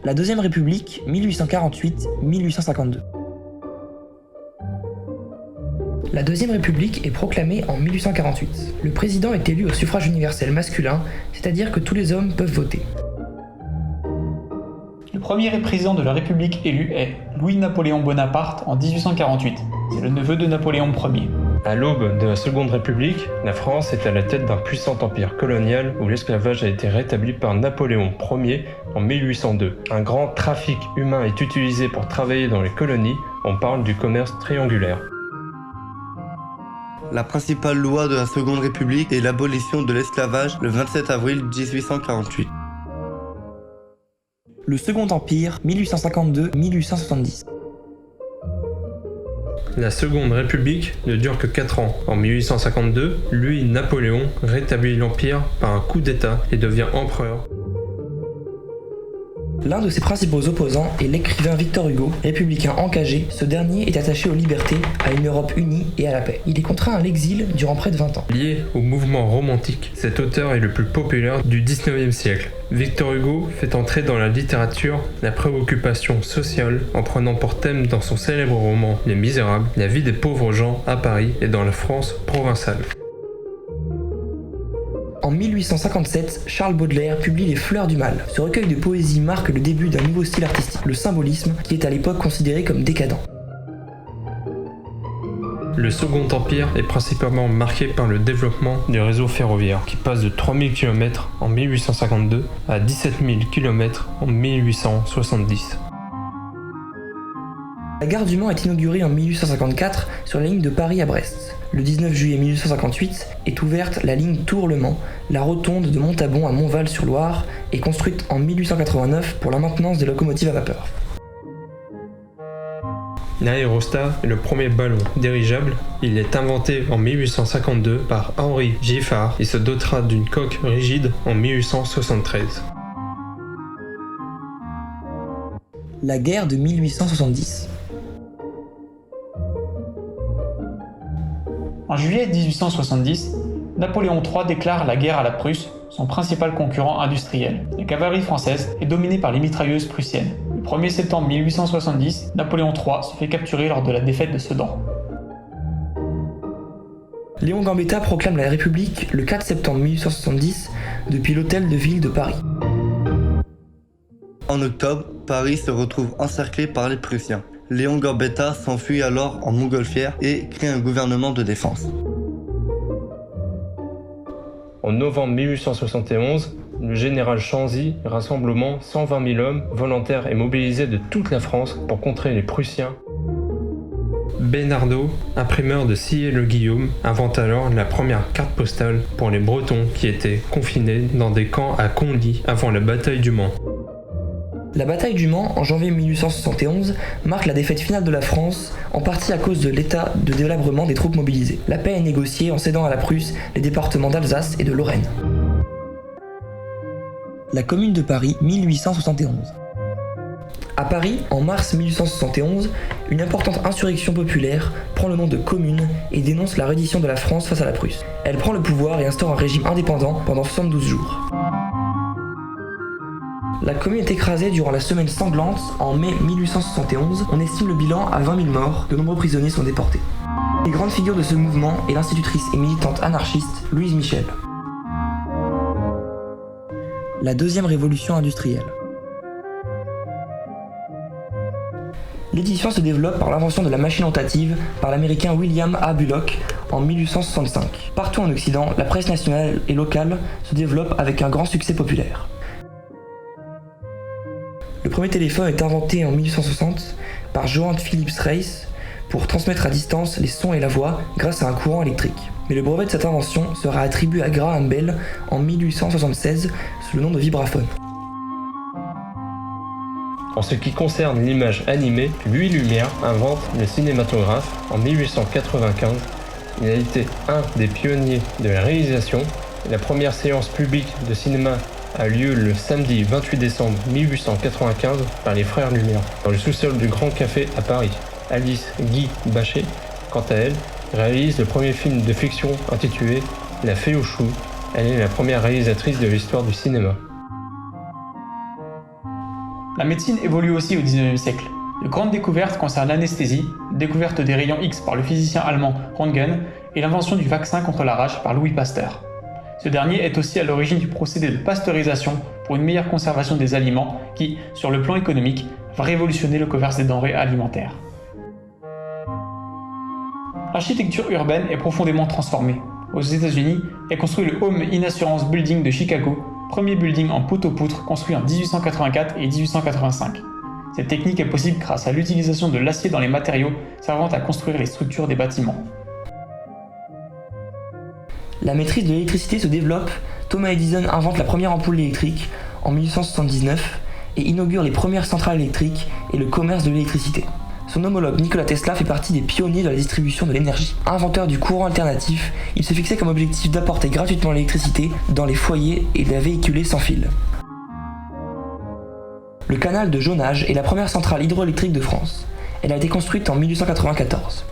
La Deuxième République, 1848-1852. La Deuxième République est proclamée en 1848. Le président est élu au suffrage universel masculin, c'est-à-dire que tous les hommes peuvent voter. Le premier président de la République élu est Louis-Napoléon Bonaparte en 1848. C'est le neveu de Napoléon Ier. À l'aube de la Seconde République, la France est à la tête d'un puissant empire colonial où l'esclavage a été rétabli par Napoléon Ier en 1802. Un grand trafic humain est utilisé pour travailler dans les colonies, on parle du commerce triangulaire. La principale loi de la Seconde République est l'abolition de l'esclavage le 27 avril 1848. Le Second Empire, 1852-1870. La Seconde République ne dure que 4 ans. En 1852, Napoléon rétablit l'Empire par un coup d'État et devient empereur. L'un de ses principaux opposants est l'écrivain Victor Hugo, républicain engagé. Ce dernier est attaché aux libertés, à une Europe unie et à la paix. Il est contraint à l'exil durant près de 20 ans. Lié au mouvement romantique, cet auteur est le plus populaire du XIXe siècle. Victor Hugo fait entrer dans la littérature la préoccupation sociale en prenant pour thème dans son célèbre roman Les Misérables la vie des pauvres gens à Paris et dans la France provençale. En 1857, Charles Baudelaire publie Les Fleurs du Mal. Ce recueil de poésie marque le début d'un nouveau style artistique, le symbolisme, qui est à l'époque considéré comme décadent. Le Second Empire est principalement marqué par le développement du réseau ferroviaire, qui passe de 3000 km en 1852 à 17 000 km en 1870. La gare du Mans est inaugurée en 1854 sur la ligne de Paris à Brest. Le 19 juillet 1858 est ouverte la ligne Tours-Le Mans. La rotonde de Montabon à Montval-sur-Loire est construite en 1889 pour la maintenance des locomotives à vapeur. L'aérostat est le premier ballon dirigeable. Il est inventé en 1852 par Henri Giffard et se dotera d'une coque rigide en 1873. La guerre de 1870. En juillet 1870, Napoléon III déclare la guerre à la Prusse, son principal concurrent industriel. La cavalerie française est dominée par les mitrailleuses prussiennes. Le 1er septembre 1870, Napoléon III se fait capturer lors de la défaite de Sedan. Léon Gambetta proclame la République le 4 septembre 1870 depuis l'hôtel de ville de Paris. En octobre, Paris se retrouve encerclé par les Prussiens. Léon Gambetta s'enfuit alors en montgolfière et crée un gouvernement de défense. En novembre 1871, le général Chanzy rassemble au Mans 120 000 hommes volontaires et mobilisés de toute la France pour contrer les Prussiens. Besnardeau, imprimeur de Sillé-le-Guillaume, invente alors la première carte postale pour les Bretons qui étaient confinés dans des camps à Conly avant la bataille du Mans. La bataille du Mans, en janvier 1871, marque la défaite finale de la France, en partie à cause de l'état de délabrement des troupes mobilisées. La paix est négociée en cédant à la Prusse les départements d'Alsace et de Lorraine. La Commune de Paris, 1871. À Paris, en mars 1871, une importante insurrection populaire prend le nom de Commune et dénonce la reddition de la France face à la Prusse. Elle prend le pouvoir et instaure un régime indépendant pendant 72 jours. La commune est écrasée durant la semaine sanglante en mai 1871. On estime le bilan à 20 000 morts, de nombreux prisonniers sont déportés. Les grandes figures de ce mouvement est l'institutrice et militante anarchiste Louise Michel. La deuxième révolution industrielle. L'édition se développe par l'invention de la machine rotative par l'américain William A. Bullock en 1865. Partout en Occident, la presse nationale et locale se développe avec un grand succès populaire. Le premier téléphone est inventé en 1860 par Johann Philips Reis pour transmettre à distance les sons et la voix grâce à un courant électrique. Mais le brevet de cette invention sera attribué à Graham Bell en 1876 sous le nom de vibraphone. En ce qui concerne l'image animée, Louis Lumière invente le cinématographe en 1895. Il a été un des pionniers de la réalisation. La première séance publique de cinéma a lieu le samedi 28 décembre 1895 par les frères Lumière, dans le sous-sol du Grand Café à Paris. Alice Guy Bachet, quant à elle, réalise le premier film de fiction intitulé La Fée aux choux. Elle est la première réalisatrice de l'histoire du cinéma. La médecine évolue aussi au XIXe siècle. De grandes découvertes concernent l'anesthésie, découverte des rayons X par le physicien allemand Röntgen et l'invention du vaccin contre la rage par Louis Pasteur. Ce dernier est aussi à l'origine du procédé de pasteurisation pour une meilleure conservation des aliments qui, sur le plan économique, va révolutionner le commerce des denrées alimentaires. L'architecture urbaine est profondément transformée. Aux États-Unis est construit le Home Insurance Building de Chicago, premier building en poteau-poutre construit en 1884 et 1885. Cette technique est possible grâce à l'utilisation de l'acier dans les matériaux servant à construire les structures des bâtiments. La maîtrise de l'électricité se développe, Thomas Edison invente la première ampoule électrique en 1879 et inaugure les premières centrales électriques et le commerce de l'électricité. Son homologue Nikola Tesla fait partie des pionniers de la distribution de l'énergie. Inventeur du courant alternatif, il se fixait comme objectif d'apporter gratuitement l'électricité dans les foyers et de la véhiculer sans fil. Le canal de Jonage est la première centrale hydroélectrique de France. Elle a été construite en 1894.